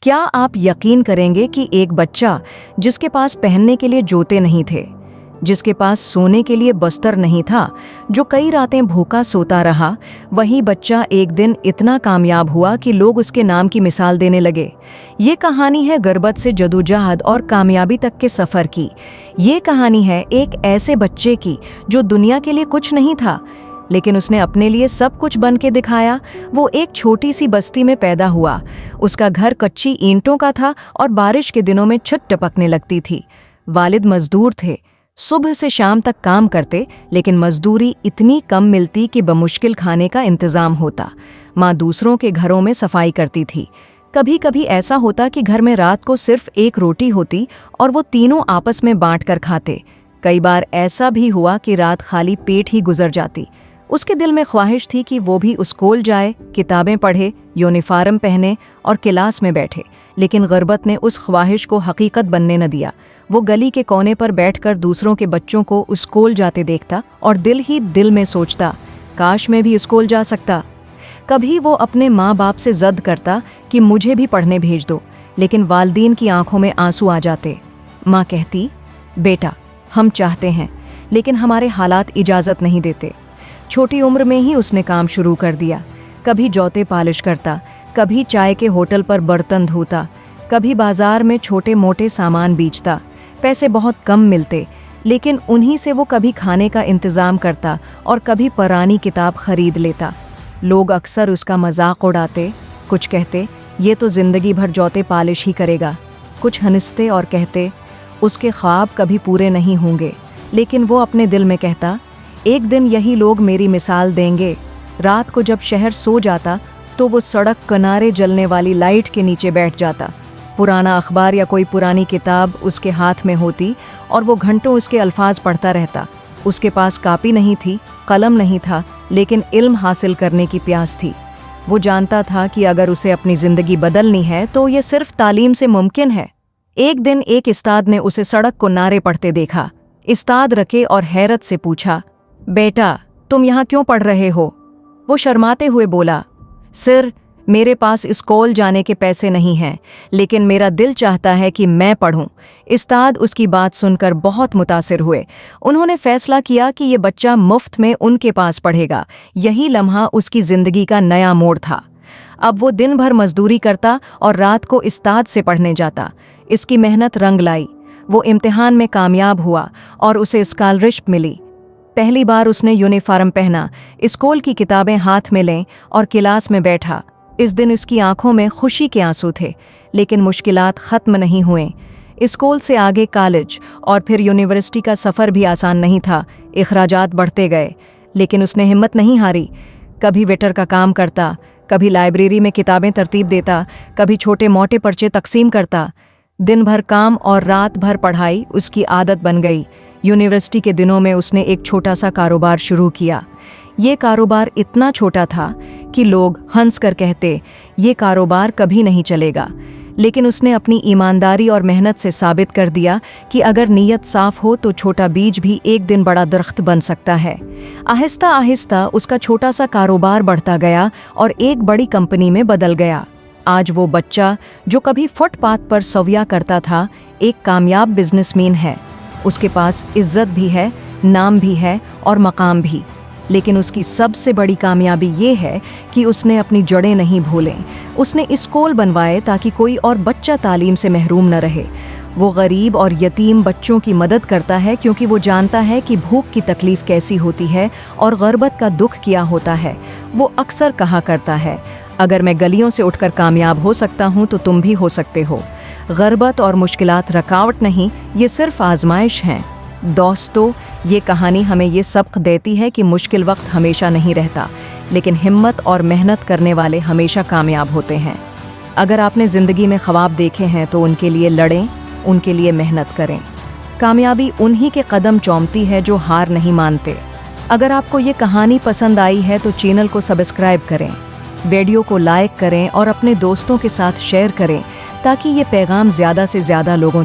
क्या आप यकीन करेंगे कि एक बच्चा जिसके पास पहनने के लिए जूते नहीं थे, जिसके पास सोने के लिए बस्तर नहीं था, जो कई रातें भूखा सोता रहा, वही बच्चा एक दिन इतना कामयाब हुआ कि लोग उसके नाम की मिसाल देने लगे। ये कहानी है गुर्बत से जदोजहद और कामयाबी तक के सफ़र की। ये कहानी है एक ऐसे बच्चे की जो दुनिया के लिए कुछ नहीं था, लेकिन उसने अपने लिए सब कुछ बन के दिखाया। वो एक छोटी सी बस्ती में पैदा हुआ। उसका घर कच्ची ईंटों का था और बारिश के दिनों में छत टपकने लगती थी। वालिद मजदूर थे, सुबह से शाम तक काम करते, लेकिन मजदूरी इतनी कम मिलती कि बमुश्किल खाने का इंतज़ाम होता। माँ दूसरों के घरों में सफाई करती थी। कभी कभी ऐसा होता कि घर में रात को सिर्फ एक रोटी होती और वो तीनों आपस में बांट कर खाते। कई बार ऐसा भी हुआ कि रात खाली पेट ही गुजर जाती। उसके दिल में ख्वाहिश थी कि वो भी स्कूल जाए, किताबें पढ़े, यूनिफॉर्म पहने और क्लास में बैठे, लेकिन गुर्बत ने उस ख्वाहिश को हकीकत बनने न दिया। वो गली के कोने पर बैठकर दूसरों के बच्चों को स्कूल जाते देखता और दिल ही दिल में सोचता, काश मैं भी स्कूल जा सकता। कभी वो अपने माँ बाप से ज़द करता कि मुझे भी पढ़ने भेज दो, लेकिन वालदीन की आंखों में आंसू आ जाते। माँ कहती, बेटा हम चाहते हैं, लेकिन हमारे हालात इजाज़त नहीं देते। छोटी उम्र में ही उसने काम शुरू कर दिया। कभी जौते पालिश करता, कभी चाय के होटल पर बर्तन धोता, कभी बाजार में छोटे मोटे सामान बेचता। पैसे बहुत कम मिलते, लेकिन उन्हीं से वो कभी खाने का इंतज़ाम करता और कभी पुरानी किताब खरीद लेता। लोग अक्सर उसका मजाक उड़ाते, कुछ कहते ये तो ज़िंदगी भर जौते पालिश ही करेगा, कुछ हंसते और कहते उसके ख्वाब कभी पूरे नहीं होंगे। लेकिन वो अपने दिल में कहता, एक दिन यही लोग मेरी मिसाल देंगे। रात को जब शहर सो जाता तो वो सड़क किनारे जलने वाली लाइट के नीचे बैठ जाता। पुराना अखबार या कोई पुरानी किताब उसके हाथ में होती और वो घंटों उसके अल्फाज पढ़ता रहता। उसके पास कापी नहीं थी, कलम नहीं था, लेकिन इल्म हासिल करने की प्यास थी। वो जानता था कि अगर उसे अपनी ज़िंदगी बदलनी है तो ये सिर्फ तालीम से मुमकिन है। एक दिन एक उस्ताद ने उसे सड़क को नारे पढ़ते देखा। उस्ताद रखे और हैरत से पूछा, बेटा तुम यहाँ क्यों पढ़ रहे हो? वो शर्माते हुए बोला, सर मेरे पास स्कूल जाने के पैसे नहीं हैं, लेकिन मेरा दिल चाहता है कि मैं पढ़ूं। उस्ताद उसकी बात सुनकर बहुत मुतासिर हुए। उन्होंने फैसला किया कि ये बच्चा मुफ्त में उनके पास पढ़ेगा। यही लम्हा उसकी ज़िंदगी का नया मोड़ था। अब वो दिन भर मजदूरी करता और रात को उस्ताद से पढ़ने जाता। इसकी मेहनत रंग लाई। वो इम्तिहान में कामयाब हुआ और उसे स्कॉलरशिप मिली। पहली बार उसने यूनिफॉर्म पहना, स्कूल की किताबें हाथ में लें और क्लास में बैठा। इस दिन उसकी आंखों में खुशी के आंसू थे, लेकिन मुश्किलात ख़त्म नहीं हुए। स्कूल से आगे कॉलेज और फिर यूनिवर्सिटी का सफ़र भी आसान नहीं था। अखराजात बढ़ते गए, लेकिन उसने हिम्मत नहीं हारी। कभी वेटर का काम करता, कभी लाइब्रेरी में किताबें तरतीब देता, कभी छोटे मोटे पर्चे तकसीम करता। दिन भर काम और रात भर पढ़ाई उसकी आदत बन गई। यूनिवर्सिटी के दिनों में उसने एक छोटा सा कारोबार शुरू किया। ये कारोबार इतना छोटा था कि लोग हंस कर कहते, ये कारोबार कभी नहीं चलेगा। लेकिन उसने अपनी ईमानदारी और मेहनत से साबित कर दिया कि अगर नीयत साफ हो तो छोटा बीज भी एक दिन बड़ा दरख्त बन सकता है। आहिस्ता आहिस्ता उसका छोटा सा कारोबार बढ़ता गया और एक बड़ी कंपनी में बदल गया। आज वो बच्चा जो कभी फुटपाथ पर सव्या करता था, एक कामयाब बिजनेसमैन है। उसके पास इज्जत भी है, नाम भी है और मकाम भी। लेकिन उसकी सबसे बड़ी कामयाबी ये है कि उसने अपनी जड़ें नहीं भूलें। उसने स्कूल बनवाए ताकि कोई और बच्चा तालीम से महरूम न रहे। वो गरीब और यतीम बच्चों की मदद करता है क्योंकि वो जानता है कि भूख की तकलीफ़ कैसी होती है और गुर्बत का दुख क्या होता है। वो अक्सर कहा करता है, अगर मैं गलियों से उठकर कामयाब हो सकता हूँ तो तुम भी हो सकते हो। गुर्बत और मुश्किलात रुकावट नहीं, ये सिर्फ आजमाइश हैं। दोस्तों, ये कहानी हमें ये सबक देती है कि मुश्किल वक्त हमेशा नहीं रहता, लेकिन हिम्मत और मेहनत करने वाले हमेशा कामयाब होते हैं। अगर आपने ज़िंदगी में ख्वाब देखे हैं तो उनके लिए लड़ें, उनके लिए मेहनत करें। कामयाबी उन्हीं के कदम चूमती है जो हार नहीं मानते। अगर आपको ये कहानी पसंद आई है तो चैनल को सब्सक्राइब करें, वीडियो को लाइक करें और अपने दोस्तों के साथ शेयर करें ताकि ये पैगाम ज़्यादा से ज़्यादा लोगों